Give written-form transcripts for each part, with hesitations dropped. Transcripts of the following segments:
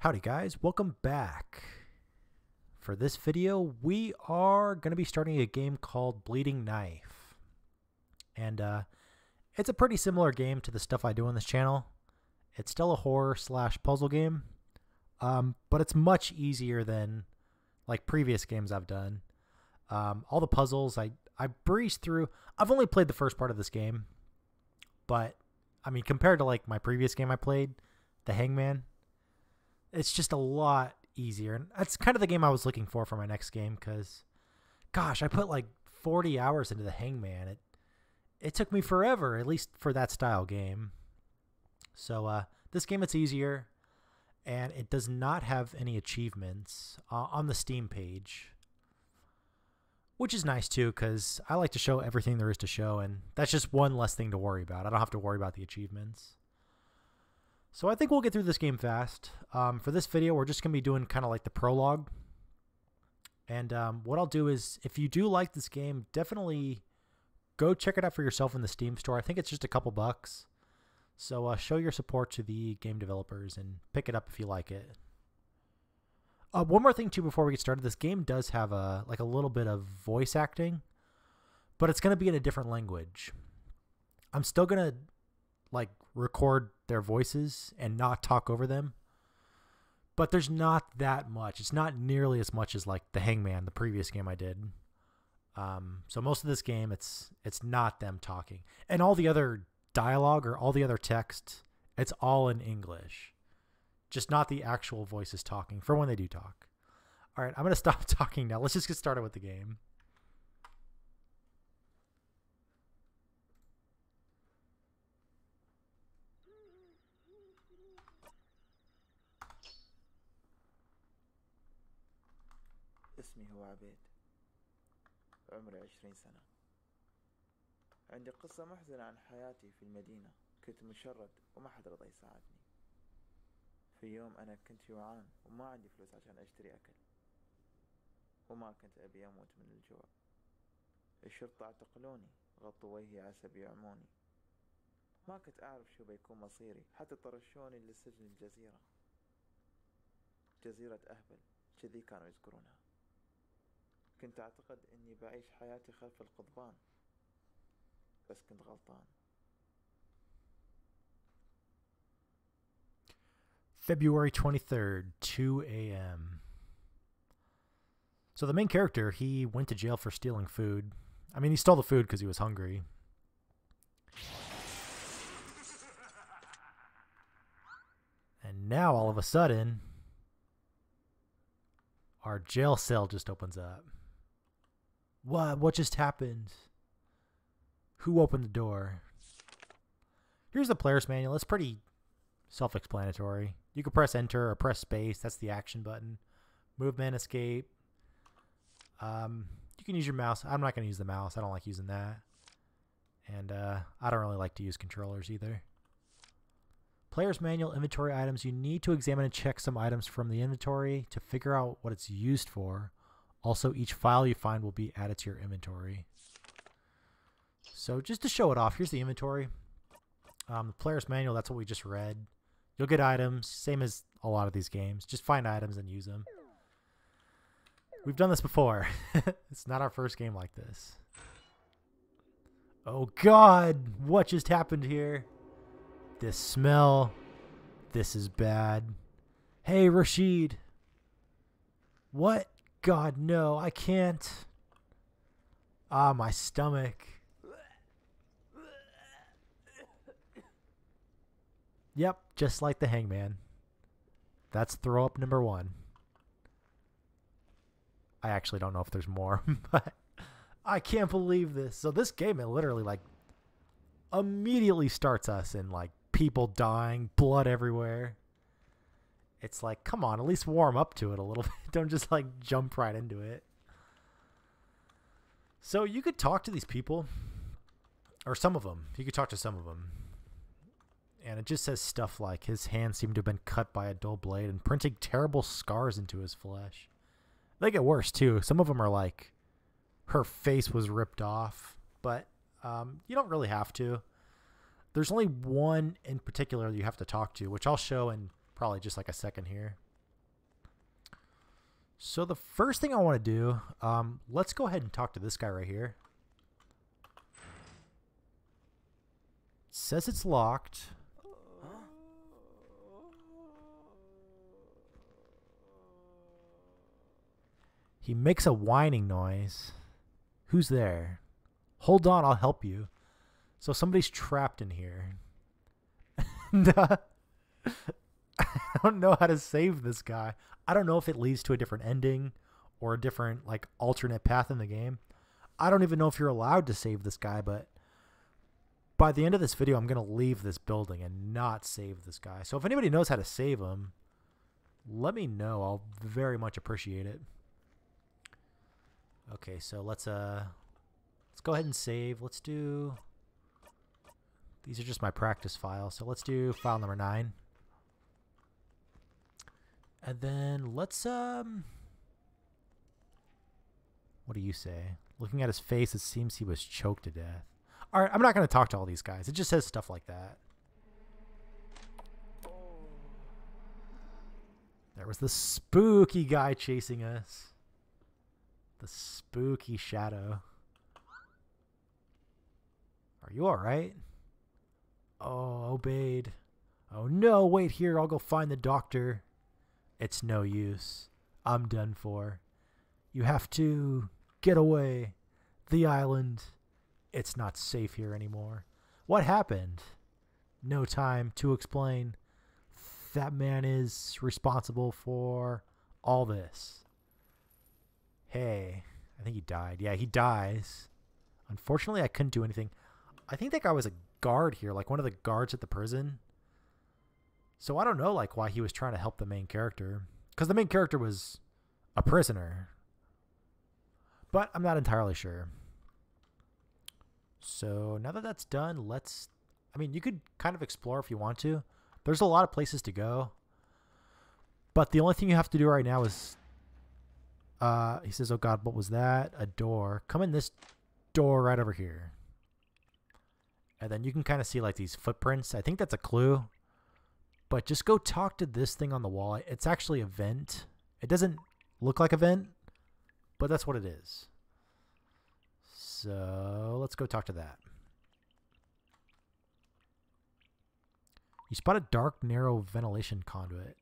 Howdy guys, welcome back. For this video, we are going to be starting a game called Bleeding Knife. And it's a pretty similar game to the stuff I do on this channel. It's still a horror slash puzzle game, but it's much easier than like previous games I've done. All the puzzles I breezed through. I've only played the first part of this game, but I mean compared to like my previous game I played, The Hangman, it's just a lot easier. And that's kind of the game I was looking for my next game because, gosh, I put like 40 hours into The Hangman. It took me forever, at least for that style game. So this game, it's easier, and it does not have any achievements on the Steam page, which is nice too because I like to show everything there is to show, and that's just one less thing to worry about. I don't have to worry about the achievements. So I think we'll get through this game fast. For this video, we're just going to be doing kind of like the prologue. And what I'll do is, if you do like this game, definitely go check it out for yourself in the Steam store. I think it's just a couple bucks. So show your support to the game developers and pick it up if you like it. One more thing too before we get started. This game does have a little bit of voice acting, but it's going to be in a different language. I'm still going to record their voices and not talk over them, but there's not that much. It's not nearly as much as like The Hangman, the previous game I did. So most of this game, it's not them talking, and all the other dialogue or all the other text, it's all in English, just not the actual voices talking for when they do talk. All right, I'm gonna stop talking now. Let's just get started with the game. اسمي هو عبيد، عمري 20 سنة. عندي قصة محزنة عن حياتي في المدينة. كنت مشرد وما حد رضى يساعدني. في يوم أنا كنت جوعان وما عندي فلوس عشان أشتري أكل، وما كنت أبي أموت من الجوع. الشرطة اعتقلوني، غطوا وجهي عسى بيعموني. ما كنت أعرف شو بيكون مصيري، حتى طرشوني لسجن الجزيرة، جزيرة أهبل كذي كانوا يذكرونها. كنت أعتقد إني بعيش حياتي خلف القضبان، بس كنت غلطان. February 23rd, 2 a.m. So the main character, he went to jail for stealing food. I mean, he stole the food because he was hungry. And now, all of a sudden, our jail cell just opens up. What just happened? Who opened the door? Here's the player's manual. It's pretty self-explanatory. You can press enter or press space. That's the action button. Movement, escape. You can use your mouse. I'm not going to use the mouse. I don't like using that. And I don't really like to use controllers either. Player's manual, inventory items. You need to examine and check some items from the inventory to figure out what it's used for. Also, each file you find will be added to your inventory. So just to show it off, here's the inventory. The player's manual, that's what we just read. You'll get items, same as a lot of these games. Just find items and use them. We've done this before. It's not our first game like this. Oh God, what just happened here? This smell. This is bad. Hey, Rashid. What? God, no, I can't. Ah, my stomach. Yep, just like The Hangman. That's throw up number 1. I actually don't know if there's more, but I can't believe this. So this game, it literally immediately starts us in people dying, blood everywhere. It's like, come on, at least warm up to it a little bit. Don't just jump right into it. So you could talk to these people, or some of them. You could talk to some of them. And it just says stuff like his hands seem to have been cut by a dull blade, imprinting terrible scars into his flesh. They get worse too. Some of them are like her face was ripped off, but you don't really have to. There's only one in particular you have to talk to, which I'll show in probably just a second here. So the first thing I want to do, let's go ahead and talk to this guy right here. It says it's locked. He makes a whining noise. Who's there? Hold on, I'll help you. So somebody's trapped in here. And, I don't know how to save this guy. I don't know if it leads to a different ending or a different like alternate path in the game. I don't even know if you're allowed to save this guy, but by the end of this video, I'm going to leave this building and not save this guy. So if anybody knows how to save him, let me know. I'll very much appreciate it. Okay, so let's go ahead and save. Let's do, these are just my practice files. So let's do file number 9. And then let's what do you say? Looking at his face, it seems he was choked to death. All right, I'm not going to talk to all these guys. It just says stuff like that. There was the spooky guy chasing us. The spooky shadow. Are you all right? Oh, Obaid. Oh no, wait here. I'll go find the doctor. It's no use. I'm done for. You have to get away. The island. It's not safe here anymore. What happened? No time to explain. That man is responsible for all this. Hey, I think he died. Yeah, he dies. Unfortunately, I couldn't do anything. I think that guy was a guard here, like one of the guards at the prison. So I don't know like why he was trying to help the main character. Because the main character was a prisoner. But I'm not entirely sure. So now that that's done, let's... I mean, you could kind of explore if you want to. There's a lot of places to go. But the only thing you have to do right now is... he says, oh God, what was that? A door. Come in this door right over here. And then you can kind of see like these footprints. I think that's a clue. But just go talk to this thing on the wall. It's actually a vent. It doesn't look like a vent, but that's what it is. So let's go talk to that. You spot a dark, narrow ventilation conduit.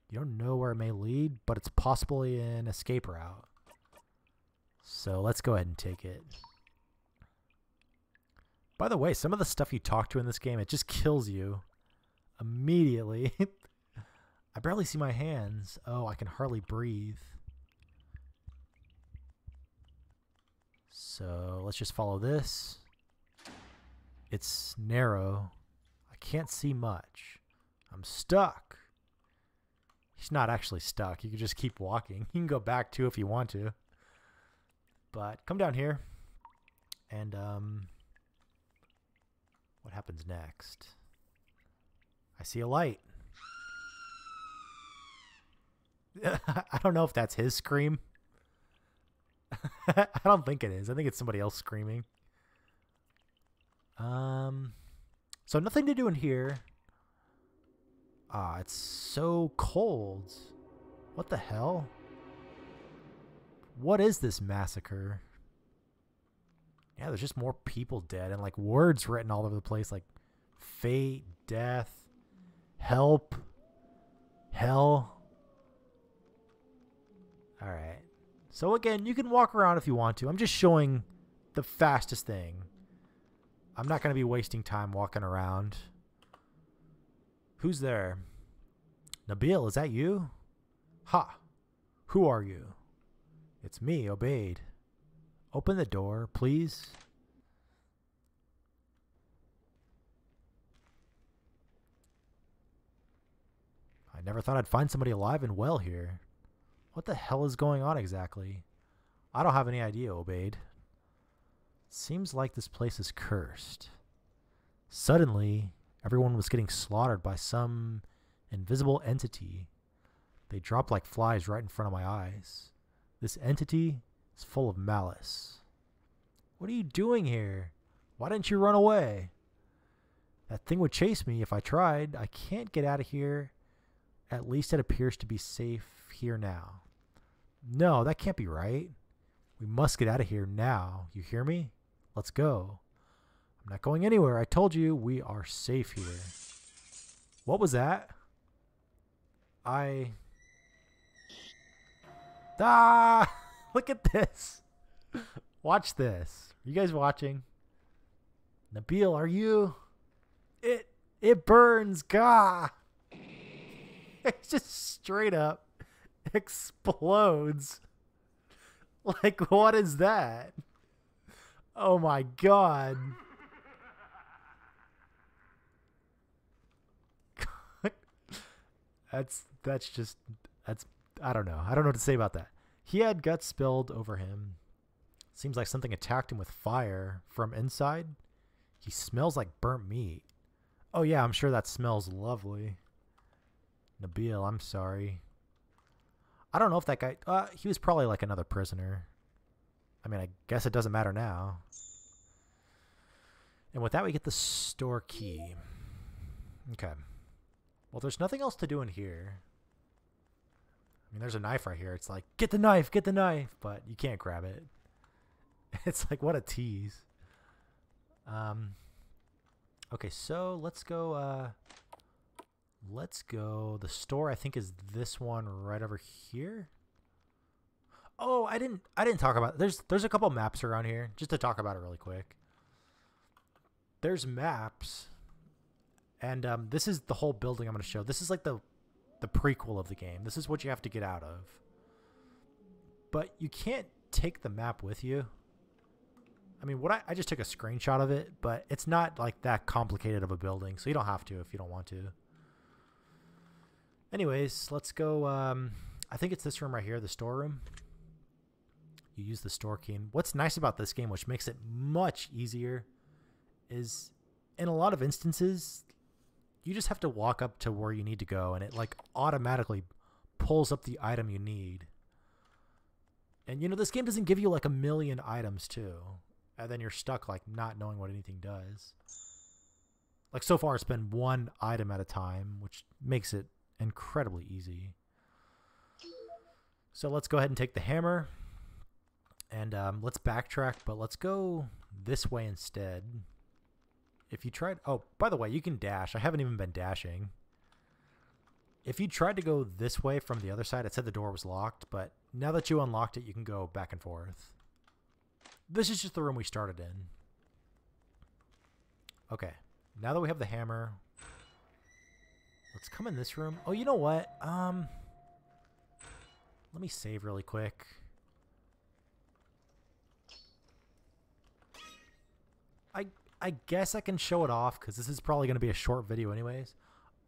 You don't know where it may lead, but it's possibly an escape route. So let's go ahead and take it. By the way, some of the stuff you talk to in this game, it just kills you immediately. I barely see my hands. Oh, I can hardly breathe. So let's just follow this. It's narrow. I can't see much. I'm stuck. He's not actually stuck. You can just keep walking. You can go back too if you want to. But come down here. And what happens next? I see a light. I don't know if that's his scream. I don't think it is. I think it's somebody else screaming. So nothing to do in here. Ah, it's so cold. What the hell? What is this massacre? Yeah, there's just more people dead and like words written all over the place like fate, death, help, hell. All right. So again, you can walk around if you want to. I'm just showing the fastest thing. I'm not going to be wasting time walking around. Who's there? Nabil, is that you? Ha! Who are you? It's me, Obaid. Open the door, please. I never thought I'd find somebody alive and well here. What the hell is going on exactly? I don't have any idea, Obaid. Seems like this place is cursed. Suddenly, everyone was getting slaughtered by some invisible entity. They dropped like flies right in front of my eyes. This entity is full of malice. What are you doing here? Why didn't you run away? That thing would chase me if I tried. I can't get out of here. At least it appears to be safe here now. No, that can't be right. We must get out of here now. You hear me? Let's go. I'm not going anywhere. I told you we are safe here. What was that? Ah! Look at this. Watch this. Are you guys watching? Nabil, are you? It burns. Gah! It just straight up explodes. Like, what is that? Oh my god. That's I don't know. I don't know what to say about that. He had guts spilled over him. Seems like something attacked him with fire from inside. He smells like burnt meat. Oh yeah, I'm sure that smells lovely. Nabil, I'm sorry. I don't know if that guy... he was probably like another prisoner. I mean, I guess it doesn't matter now. And with that, we get the store key. Okay. Well, there's nothing else to do in here. I mean, there's a knife right here. It's like, get the knife, get the knife. But you can't grab it. It's like, what a tease. Okay, so let's go... The store, I think, is this one right over here. Oh, I didn't talk about it. There's a couple maps around here, just to talk about it really quick. There's maps, and this is the whole building I'm going to show. This is like the prequel of the game. This is what you have to get out of. But you can't take the map with you. I mean, I just took a screenshot of it, but it's not like that complicated of a building, so you don't have to if you don't want to. Anyways, let's go. I think it's this room right here, the storeroom. You use the store key. And what's nice about this game, which makes it much easier, is in a lot of instances, you just have to walk up to where you need to go, and it like automatically pulls up the item you need. And you know, this game doesn't give you like a million items too, and then you're stuck like not knowing what anything does. Like so far, it's been one item at a time, which makes it incredibly easy. So let's go ahead and take the hammer, and let's backtrack, but let's go this way instead. If you tried... Oh, by the way, you can dash. I haven't even been dashing. If you tried to go this way from the other side, it said the door was locked, but now that you unlocked it, you can go back and forth. This is just the room we started in. Okay, now that we have the hammer, let's come in this room. Oh, you know what? Let me save really quick. I guess I can show it off because this is probably going to be a short video anyways.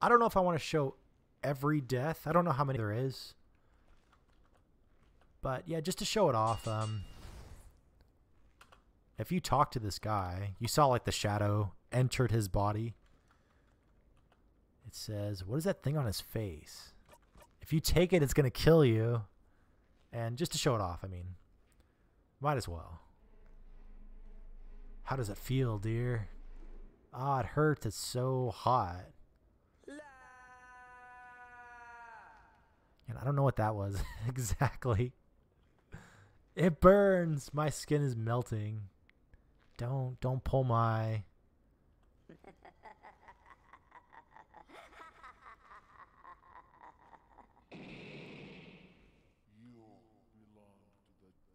I don't know if I want to show every death. I don't know how many there is. But yeah, just to show it off. If you talk to this guy, you saw like the shadow entered his body. It says, what is that thing on his face? If you take it, it's going to kill you. And just to show it off, I mean, might as well. How does it feel, dear? Ah, it hurts. It's so hot. And I don't know what that was exactly. It burns. My skin is melting. Don't pull my...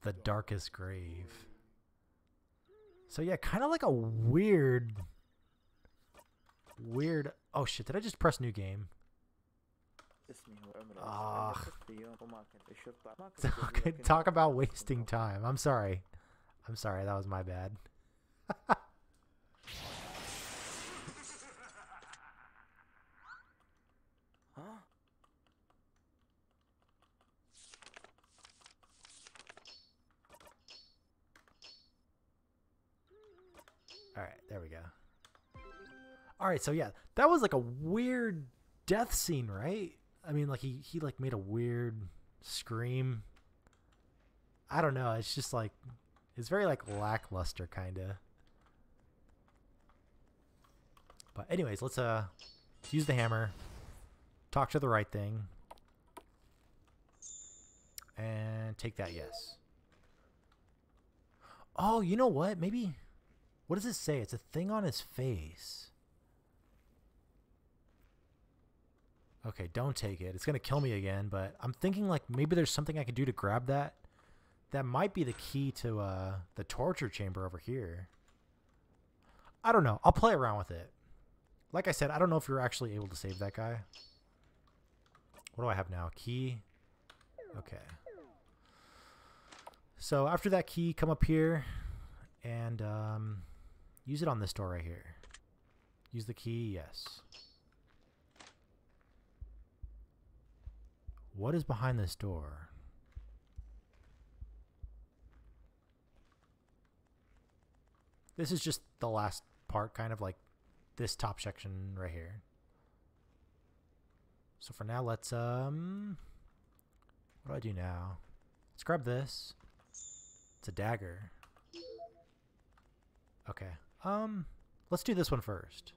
The darkest grave. So yeah, kind of like a weird... Oh shit, did I just press new game? Talk about wasting time. I'm sorry. That was my bad. Alright, there we go. Alright, so yeah, that was like a weird death scene, right? I mean, like he like made a weird scream. I don't know, it's just like, it's very like lackluster kinda. But anyways, let's use the hammer. Talk to the right thing. And take that, yes. Oh, you know what? Maybe... What does it say? It's a thing on his face. Okay, don't take it. It's going to kill me again, but I'm thinking like maybe there's something I can do to grab that. That might be the key to the torture chamber over here. I don't know. I'll play around with it. Like I said, I don't know if you're actually able to save that guy. What do I have now? Key. Okay. So after that key, come up here and use it on this door right here. Use the key, yes. What is behind this door? This is just the last part, kind of like this top section right here. So for now, let's, what do I do now? Let's grab this. It's a dagger. Okay. Let's do this one first.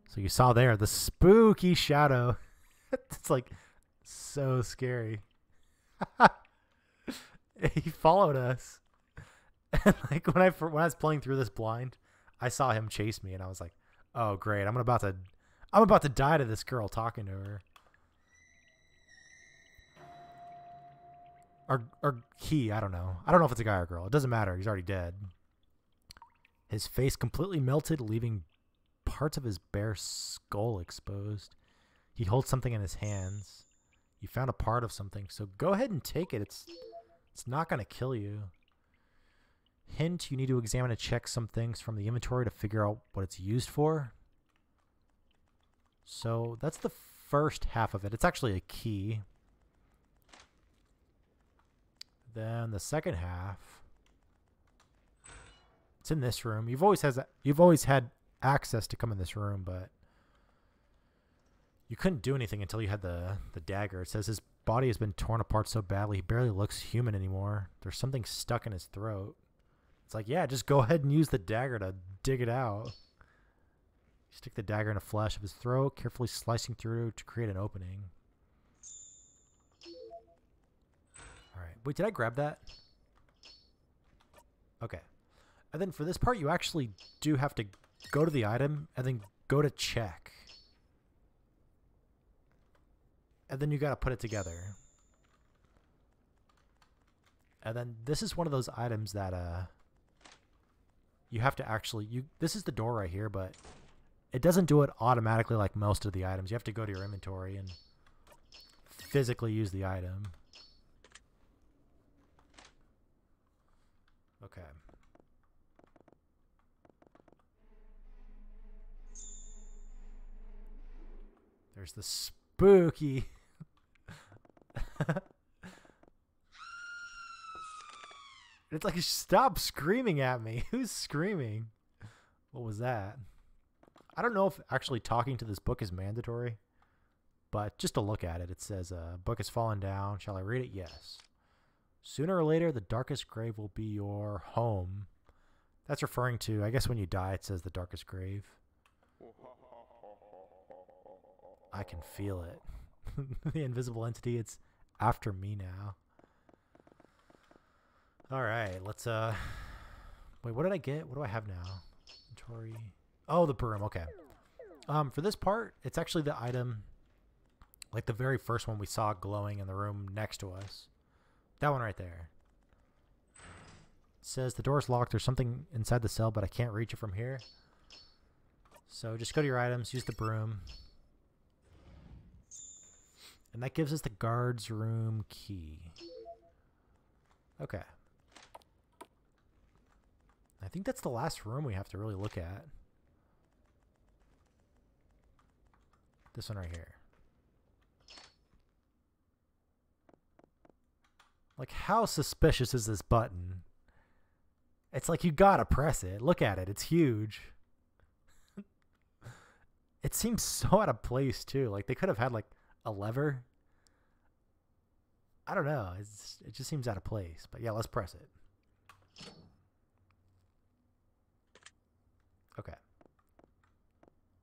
So you saw there the spooky shadow. It's like so scary. He followed us. And like when I was playing through this blind, I saw him chase me and I was like, "Oh great, I'm about to die to this girl talking to her." Or he, I don't know. I don't know if it's a guy or a girl. It doesn't matter. He's already dead. His face completely melted, leaving parts of his bare skull exposed. He holds something in his hands. You found a part of something, so go ahead and take it. It's not going to kill you. Hint, you need to examine and check some things from the inventory to figure out what it's used for. So that's the first half of it. It's actually a key. Then the second half, it's in this room. You've always had access to come in this room, but you couldn't do anything until you had the dagger. It says his body has been torn apart so badly he barely looks human anymore. There's something stuck in his throat. It's like, yeah, just go ahead and use the dagger to dig it out. Stick the dagger in the flesh of his throat, carefully slicing through to create an opening. Alright. Wait, did I grab that? Okay. And then for this part, you actually do have to go to the item and then go to check. And then you got to put it together. And then this is one of those items that you have to actually... This is the door right here, but it doesn't do it automatically like most of the items. You have to go to your inventory and physically use the item. Okay. There's the spooky... It's like, stop screaming at me. Who's screaming? What was that? I don't know if actually talking to this book is mandatory, but just to look at it, it says, book has fallen down. Shall I read it? Yes. Sooner or later, the darkest grave will be your home. That's referring to, I guess when you die, it says the darkest grave. I can feel it. The invisible entity, it's after me now. Alright, let's, wait, what did I get? What do I have now? Inventory. Oh, the broom, okay. For this part, it's actually the item, like the very first one we saw glowing in the room next to us. That one right there. It says the door's locked. There's something inside the cell, but I can't reach it from here. So just go to your items, use the broom. And that gives us the guard's room key. Okay. I think that's the last room we have to really look at. This one right here. Like, how suspicious is this button? It's like you gotta press it. Look at it. It's huge. It seems so out of place, too. Like, they could have had, like, a lever. I don't know. It just seems out of place. But, yeah, let's press it. Okay.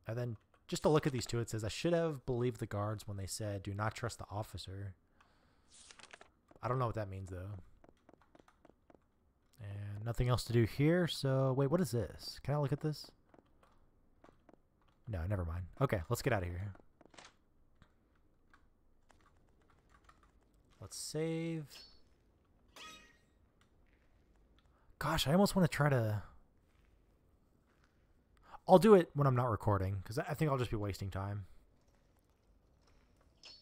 And then Just to look at these two, it says, I should have believed the guards when they said, do not trust the officer. I don't know what that means, though. And nothing else to do here, so... Wait, what is this? Can I look at this? No, never mind. Okay, let's get out of here. Let's save. Gosh, I almost want to try to... I'll do it when I'm not recording, because I think I'll just be wasting time.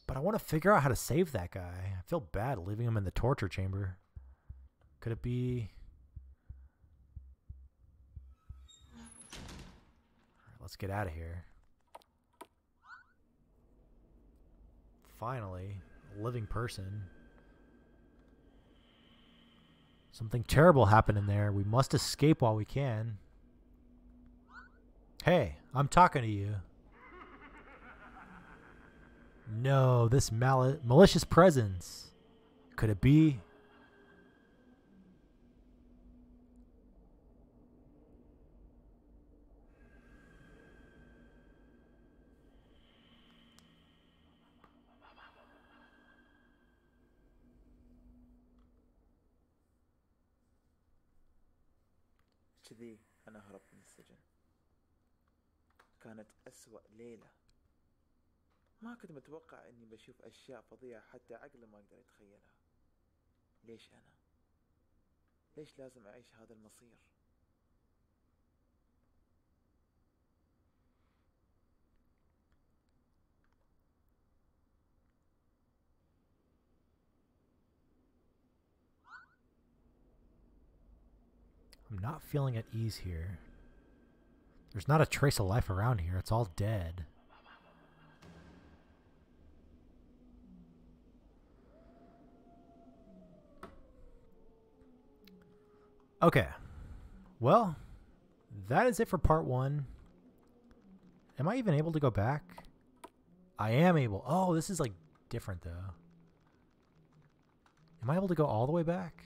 But I want to figure out how to save that guy. I feel bad leaving him in the torture chamber. Could it be... Alright, let's get out of here. Finally, a living person. Something terrible happened in there. We must escape while we can. Hey, I'm talking to you. No, this malicious presence. Could it be? كذي أنا هربت من السجن. كانت أسوأ ليلة. ما كنت متوقع إني بشوف أشياء فظيعة حتى عقلي ما يقدر يتخيلها. ليش أنا؟ ليش لازم أعيش هذا المصير؟ I'm not feeling at ease here. There's not a trace of life around here. It's all dead. Okay. Well, that is it for part 1. Am I even able to go back? I am able. Oh, this is like different though. Am I able to go all the way back?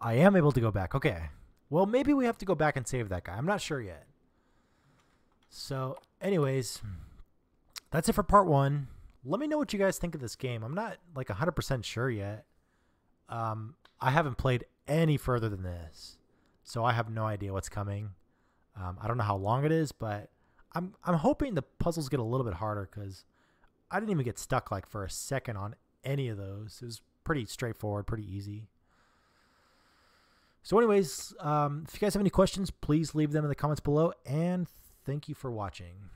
I am able to go back. Okay. Well, maybe we have to go back and save that guy. I'm not sure yet. So, anyways, that's it for part 1. Let me know what you guys think of this game. I'm not like 100% sure yet. I haven't played any further than this, so I have no idea what's coming. I don't know how long it is, but I'm hoping the puzzles get a little bit harder because I didn't even get stuck like for a second on any of those. It was pretty straightforward, pretty easy. So anyways, if you guys have any questions, please leave them in the comments below, and thank you for watching.